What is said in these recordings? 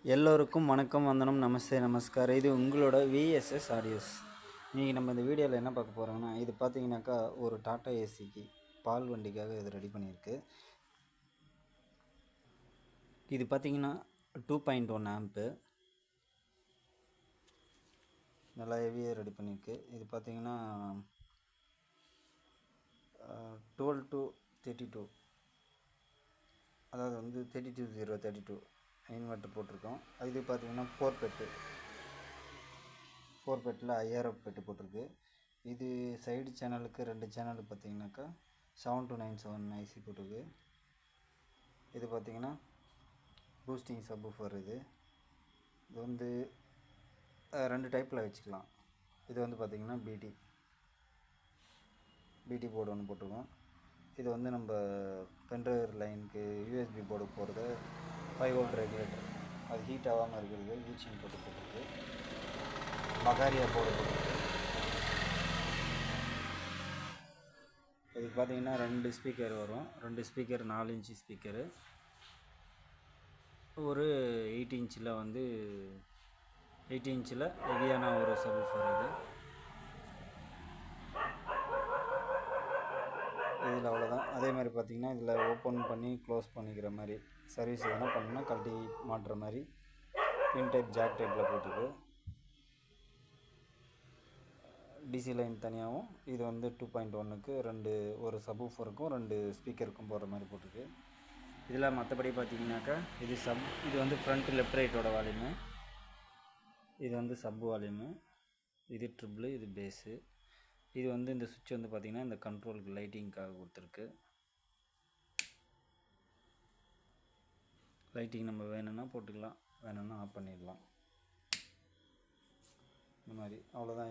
எல்லோருக்கும் வணக்கம், வந்தனம், நமஸ்தே, நமஸ்காரம். இது உங்களோட விஎஸ்எஸ் ஆடியோஸ். இன்றைக்கி நம்ம இந்த வீடியோவில் என்ன பார்க்க போகிறோங்கன்னா, இது பார்த்தீங்கன்னாக்கா ஒரு டாட்டா ஏசிக்கு பால் வண்டிக்காக இது ரெடி பண்ணியிருக்கு. இது பார்த்தீங்கன்னா 2.1 ஆம்ப்பு, நல்லா ஹெவியாக ரெடி பண்ணியிருக்கு. இது பார்த்தீங்கன்னா 12 to 32, அதாவது வந்து 32 இன்வெர்ட்டர் போட்டிருக்கோம். இது பார்த்தீங்கன்னா 4 பெட்டில் 5000 பெட்டு போட்டிருக்கு. இது சைடு சேனலுக்கு 2 சேனலுக்கு பார்த்தீங்கன்னாக்கா 7297 ஐசி போட்டிருக்கு. இது பார்த்தீங்கன்னா பூஸ்டிங் சப்வூஃபர். இது வந்து 2 டைப்பில் வச்சுக்கலாம். இது வந்து பார்த்திங்கன்னா பிடி போர்டு ஒன்று போட்டிருக்கோம். இது வந்து நம்ம பென்ட்ரைவ் லைனுக்கு யூஎஸ்பி போர்டு போகிறது 5 வோல்ட் ரெகுலேட்டர், அது ஹீட் ஆகாமல் இருக்கிறது ஹீச்சிங் போட்டுருக்கு. பகாரியா போர்டு போட்டுருக்கு. இதுக்கு பார்த்தீங்கன்னா 2 ஸ்பீக்கர் வரும். 2 ஸ்பீக்கர் 4 இன்ச்சு ஸ்பீக்கரு, ஒரு 8 இன்ச்சில் வந்து 8 இன்ச்சில் ஹெவியான ஒரு சப்வூஃபர். இதில் அவ்வளோதான். அதே மாதிரி பார்த்திங்கன்னா இதில் ஓப்பன் பண்ணி க்ளோஸ் பண்ணிக்கிற மாதிரி, சர்வீஸ் எதனா பண்ணணும்னா கழட்டி மாட்டுற மாதிரி பின் டைப் ஜாக் டைப்பில் போட்டுருக்கு. டிசி லைன் தனியாகவும், இது வந்து 2.1க்கு 2, ஒரு சப்வூஃபருக்கும் 2 ஸ்பீக்கருக்கும் போடுற மாதிரி போட்டிருக்கு. இதில் மற்றபடி பார்த்தீங்கன்னாக்கா இது வந்து ஃப்ரண்ட் லெஃப்ட் ரைட்டோட வால்யூமு, இது வந்து சப் வால்யூமு, இது ட்ரிபிள், இது பேஸு. இது வந்து இந்த சுவிட்ச் வந்து பார்த்திங்கன்னா இந்த கண்ட்ரோலுக்கு லைட்டிங்காக கொடுத்துருக்கு. லைட்டிங் நம்ம வேணும்னா போட்டுக்கலாம், வேணும்னா ஆஃப் பண்ணிடலாம். இந்த மாதிரி அவ்வளோதான்.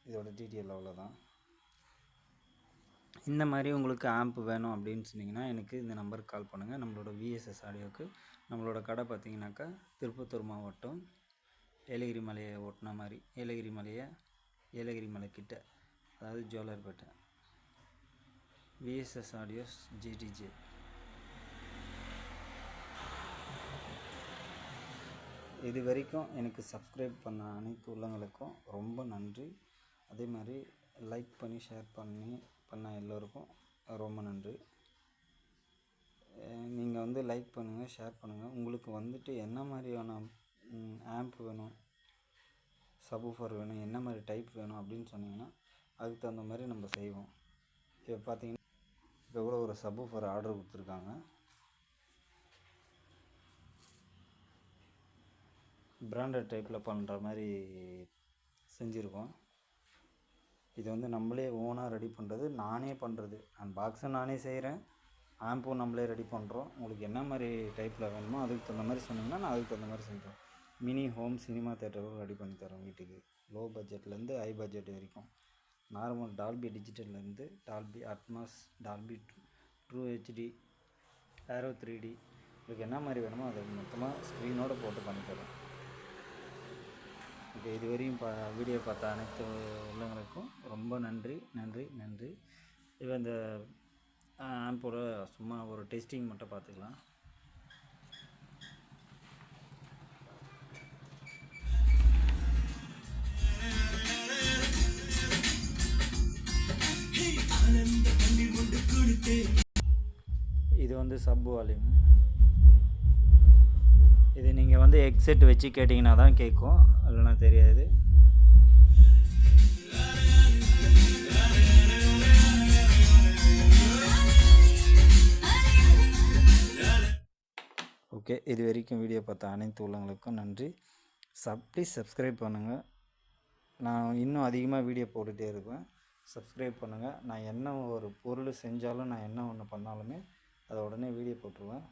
இதோட டீட்டெயில் அவ்வளோதான். இந்த மாதிரி உங்களுக்கு ஆம்ப் வேணும் அப்படின்னு சொன்னிங்கன்னா எனக்கு இந்த நம்பருக்கு கால் பண்ணுங்கள். நம்மளோட விஎஸ்எஸ் ஆடியோவுக்கு. நம்மளோட கடை பார்த்திங்கனாக்கா திருப்பத்தூர் மாவட்டம் ஏலகிரி மலையை ஓட்டின மாதிரி, ஏலகிரி மலை கிட்ட, அதாவது ஜோலார்பேட்டை. VSS audios ஜிடிஜே. இது வரைக்கும் எனக்கு சப்ஸ்கிரைப் பண்ண அனைத்து உள்ளங்களுக்கும் ரொம்ப நன்றி. அதே மாதிரி லைக் பண்ணி ஷேர் பண்ண எல்லோருக்கும் ரொம்ப நன்றி. நீங்கள் வந்து லைக் பண்ணுங்கள், ஷேர் பண்ணுங்கள். உங்களுக்கு வந்துட்டு என்ன மாதிரியான ஆம்ப் வேணும், சப்வூஃபர் வேணும், என்ன மாதிரி டைப் வேணும் அப்படின்னு சொன்னிங்கன்னா அதுக்கு தகுந்த மாதிரி நம்ம செய்வோம். இப்போ பார்த்தீங்கன்னா இப்போ கூட ஒரு சப்வூஃபர் ஆர்டர் கொடுத்துருக்காங்க. பிராண்டட் டைப்பில் பண்ணுற மாதிரி செஞ்சுருக்கோம். இது வந்து நம்மளே ஓனாக ரெடி பண்ணுறது, நானே பண்ணுறது. பாக்ஸும் நானே செய்கிறேன், ஆம்பும் நம்மளே ரெடி பண்ணுறோம். உங்களுக்கு என்ன மாதிரி டைப்பில் வேணுமோ அதுக்கு தகுந்த மாதிரி சொன்னிங்கன்னா நான் அதுக்கு தகுந்த மாதிரி செஞ்சோம். மினி ஹோம் சினிமா தேட்டரும் ரெடி பண்ணி தரோம் வீட்டுக்கு. லோ பட்ஜெட்லேருந்து ஹை பட்ஜெட் வரைக்கும். நார்மல் டால்பி டிஜிட்டல்லேருந்து Dolby Atmos, Dolby True HD, Aero 3D, உங்களுக்கு என்ன மாதிரி வேணுமோ அதை மொத்தமாக ஸ்க்ரீனோடு போட்டு பண்ணித்தரோம். இப்போ இதுவரையும் வீடியோ பார்த்த அனைத்து உள்ளவங்களுக்கும் ரொம்ப நன்றி. இப்போ இந்த ஆம்போட சும்மா ஒரு டெஸ்டிங் மட்டும் பார்த்துக்கலாம். இது வந்து சப் வால்யூம். இது நீங்கள் வந்து ஹெட்செட் வச்சு கேட்டிங்கன்னா தான் கேட்கும், இல்லைனா தெரியாது. ஓகே, இது வரைக்கும் வீடியோ பார்த்த அனைத்து உள்ளவங்களுக்கும் நன்றி. ப்ளீஸ் சப்ஸ்கிரைப் பண்ணுங்கள். நான் இன்னும் அதிகமாக வீடியோ போட்டுகிட்டே இருப்பேன். சப்ஸ்கிரைப் பண்ணுங்கள். நான் என்ன ஒரு பொருள் செஞ்சாலும், நான் என்ன ஒன்று பண்ணாலுமே அதை உடனே வீடியோ போட்டுருவேன்.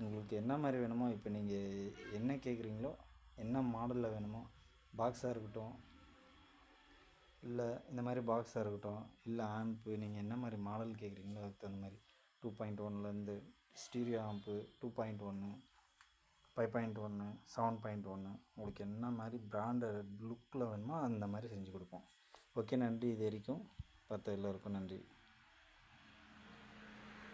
உங்களுக்கு என்ன மாதிரி வேணுமோ, இப்போ நீங்கள் என்ன கேட்குறீங்களோ, என்ன மாடலில் வேணுமோ, பாக்ஸாக இருக்கட்டும், இல்லை இந்த மாதிரி பாக்ஸாக இருக்கட்டும், இல்லை ஆம்ப்பு, நீங்கள் என்ன மாதிரி மாடல் கேட்குறீங்களோ அதுக்கு தகுந்த மாதிரி 2.1லேருந்து ஸ்டீரியோ ஆம்ப்பு 2.1, 5.1, 7.1, உங்களுக்கு என்ன மாதிரி பிராண்டட் லுக்கில் வேணுமோ அந்த மாதிரி செஞ்சு கொடுப்போம். ஓகே, நன்றி. இது வரைக்கும் பார்த்த எல்லோருக்கும் நன்றி.